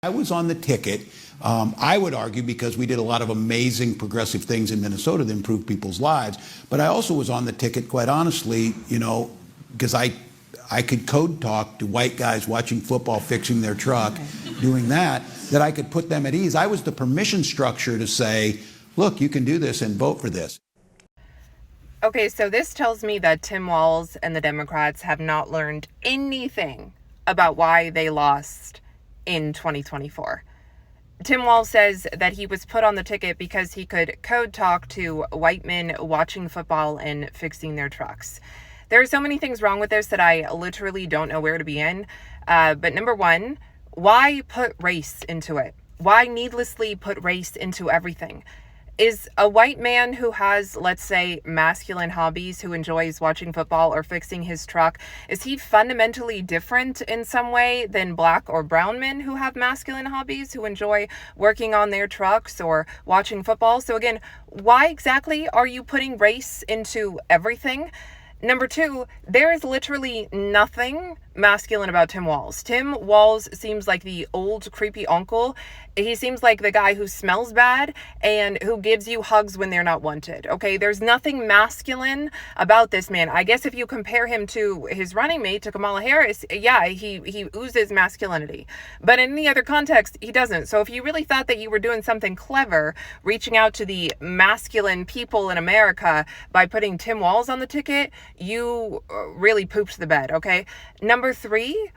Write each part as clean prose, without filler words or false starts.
I was on the ticket, I would argue, because we did a lot of amazing progressive things in Minnesota that improved people's lives. But I also was on the ticket, quite honestly, because I could code talk to white guys watching football, fixing their truck, doing that I could put them at ease. I was the permission structure to say, look, you can do this and vote for this. Okay, so this tells me that Tim Walz and the Democrats have not learned anything about why they lost in 2024. Tim Walz says that he was put on the ticket because he could code talk to white men watching football and fixing their trucks. There are so many things wrong with this that I literally don't know where to begin. But number one, why put race into it? Why needlessly put race into everything? Is a white man who has, let's say, masculine hobbies, who enjoys watching football or fixing his truck, is he fundamentally different in some way than black or brown men who have masculine hobbies, who enjoy working on their trucks or watching football? So again, why exactly are you putting race into everything? Number two, there is literally nothing masculine about Tim Walz. Tim Walz seems like the old creepy uncle. He seems like the guy who smells bad and who gives you hugs when they're not wanted. Okay, there's nothing masculine about this man. I guess if you compare him to his running mate, to Kamala Harris, yeah, he oozes masculinity. But in any other context, he doesn't. So if you really thought that you were doing something clever, reaching out to the masculine people in America by putting Tim Walz on the ticket, you really pooped the bed, okay? Number three,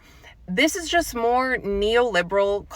this is just more neoliberal,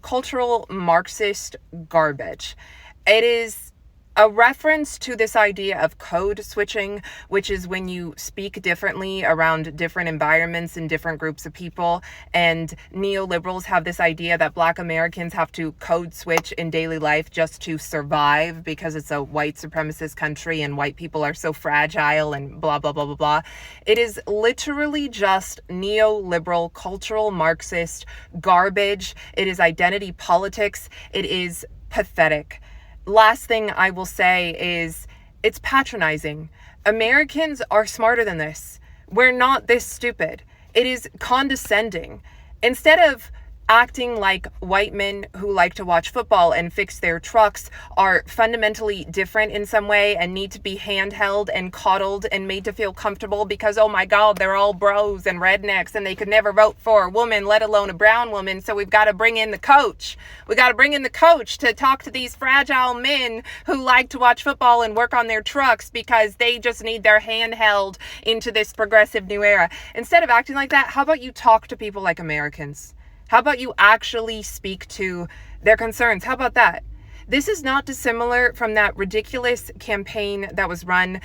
cultural Marxist garbage. It is a reference to this idea of code switching, which is when you speak differently around different environments and different groups of people. And neoliberals have this idea that Black Americans have to code switch in daily life just to survive because it's a white supremacist country and white people are so fragile and blah, blah, blah, blah, blah. It is literally just neoliberal, cultural Marxist garbage. It is identity politics. It is pathetic. Last thing I will say is it's patronizing. Americans are smarter than this. We're not this stupid. It is condescending. Instead of acting like white men who like to watch football and fix their trucks are fundamentally different in some way and need to be handheld and coddled and made to feel comfortable because, oh my God, they're all bros and rednecks and they could never vote for a woman, let alone a brown woman. So we've got to bring in the coach. We got to bring in the coach to talk to these fragile men who like to watch football and work on their trucks because they just need their hand held into this progressive new era. Instead of acting like that, how about you talk to people like Americans? How about you actually speak to their concerns? How about that? This is not dissimilar from that ridiculous campaign that was run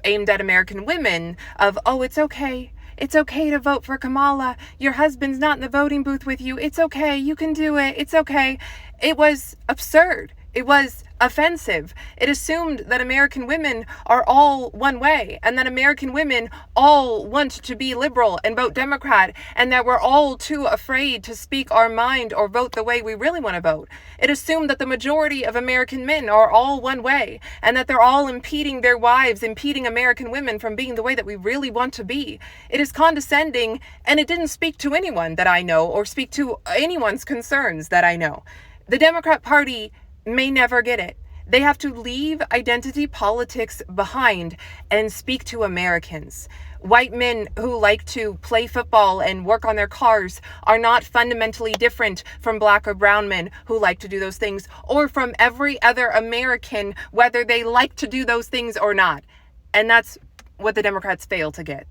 aimed at American women of, oh, it's okay. It's okay to vote for Kamala. Your husband's not in the voting booth with you. It's okay. You can do it. It's okay. It was absurd. It was offensive. It assumed that American women are all one way and that American women all want to be liberal and vote Democrat and that we're all too afraid to speak our mind or vote the way we really want to vote. It assumed that the majority of American men are all one way and that they're all impeding their wives, impeding American women from being the way that we really want to be. It is condescending and it didn't speak to anyone that I know or speak to anyone's concerns that I know. The Democrat Party may never get it. They have to leave identity politics behind and speak to Americans. White men who like to play football and work on their cars are not fundamentally different from black or brown men who like to do those things, or from every other American, whether they like to do those things or not. And that's what the Democrats fail to get.